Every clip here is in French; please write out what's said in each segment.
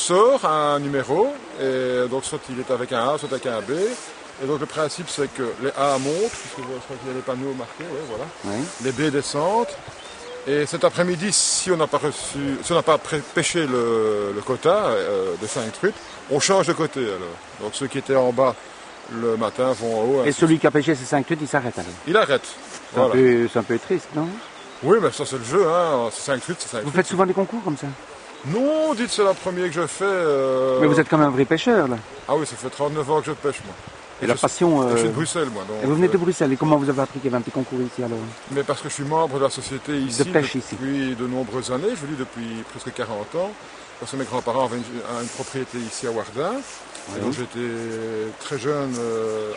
sort un numéro, et donc soit il est avec un A, soit avec un B. Et donc le principe c'est que les A montent, puisque je crois qu'il y a les panneaux marqués, ouais, voilà. Oui. Les B descendent. Et cet après-midi, si on n'a pas pêché le quota de 5 truites, on change de côté alors. Donc ceux qui étaient en bas le matin vont en haut. Et celui qui a pêché ces 5 truites, il s'arrête alors. Il arrête. C'est Voilà. un peu triste, non? Oui, mais ça c'est le jeu, hein. C'est 5 truites, c'est 5 Vous truites. faites souvent des concours comme ça? Non, dites c'est la première que je fais. Mais vous êtes quand même un vrai pêcheur, là. Ah oui, ça fait 39 ans que je pêche, moi. Et la passion... Je suis de Bruxelles, moi. Donc, Et vous venez de Bruxelles. Et comment vous avez appris qu'il y avait un petit concours ici, alors? Mais parce que je suis membre de la société ici De pêche ici. depuis de nombreuses années, je le dis depuis presque 40 ans, parce que mes grands-parents avaient une propriété ici à Wardin. Oui. Et donc j'étais très jeune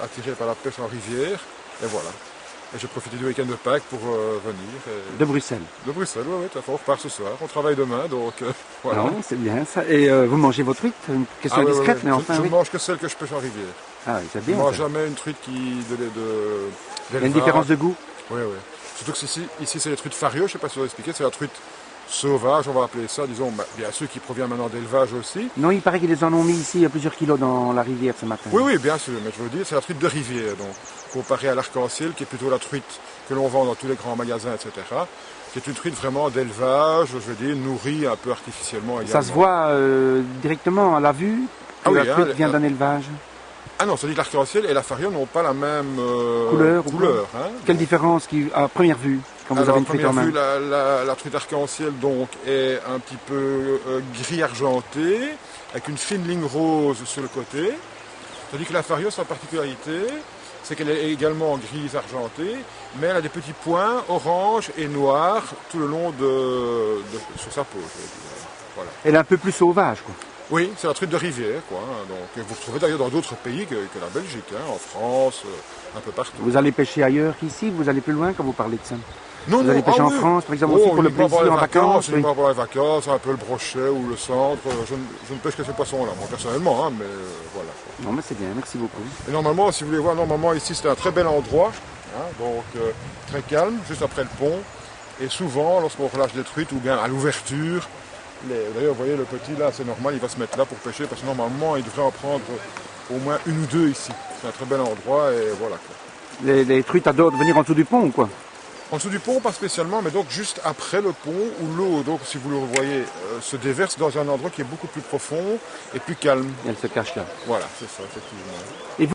attiré par la pêche en rivière, et voilà. Et j'ai profité du week-end de Pâques pour venir. De Bruxelles. De Bruxelles, oui, tout à fait. On repart ce soir, on travaille demain, donc voilà. Non, c'est bien ça. Et vous mangez vos truites? Une question Ouais, discrète, ouais. mais enfin, Je ne oui. mange que celle que je pêche en rivière. Ah oui, c'est Je bien. ne mange Ça. jamais une truite qui Il y a une différence de goût? Oui, oui. Surtout que ici c'est les truites fario, je ne sais pas si vous avez expliqué, c'est la truite sauvage, on va appeler ça, disons, bien sûr qui provient maintenant d'élevage aussi. Non, il paraît qu'ils en ont mis ici plusieurs kilos dans la rivière ce matin. Oui, oui, bien sûr, mais je veux dire, c'est la truite de rivière, donc, comparée à l'arc-en-ciel, qui est plutôt la truite que l'on vend dans tous les grands magasins, etc., qui est une truite vraiment d'élevage, je veux dire, nourrie un peu artificiellement également. Ça se voit directement à la vue que la truite vient d'un élevage? Ah non, c'est-à-dire que l'arc-en-ciel et la fario n'ont pas la même couleur. Hein. Quelle différence à première vue, quand vous avez une truite en main? À première vue, la truite arc-en-ciel donc est un petit peu gris argenté, avec une fine ligne rose sur le côté. Tandis que la fario, sa particularité, c'est qu'elle est également grise argentée, mais elle a des petits points orange et noirs tout le long sur sa peau. Voilà. Elle est un peu plus sauvage, quoi. Oui, c'est la truite de rivière, quoi. Donc, vous retrouvez d'ailleurs dans d'autres pays que la Belgique, hein, en France, un peu partout. Vous allez pêcher ailleurs qu'ici? Vous allez plus loin quand vous parlez de ça? Non, vous allez pêcher en France, par exemple, aussi pour le plaisir, en vacances? Oui, pour les vacances, un peu le brochet ou le centre. Je ne pêche que ces poissons-là, moi, personnellement, hein, mais voilà. Non, mais c'est bien, merci beaucoup. Et normalement, si vous voulez voir, normalement, ici, c'est un très bel endroit, hein, donc très calme, juste après le pont. Et souvent, lorsqu'on relâche des truites, ou bien à l'ouverture, d'ailleurs, vous voyez, le petit, là, c'est normal, il va se mettre là pour pêcher, parce que normalement, il devrait en prendre au moins une ou deux ici. C'est un très bel endroit, et voilà, quoi. Les truites adorent venir en dessous du pont, quoi? En dessous du pont, pas spécialement, mais donc juste après le pont, où l'eau, donc si vous le voyez, se déverse dans un endroit qui est beaucoup plus profond et plus calme. Et elle se cache là. Voilà, c'est ça, effectivement. Et vous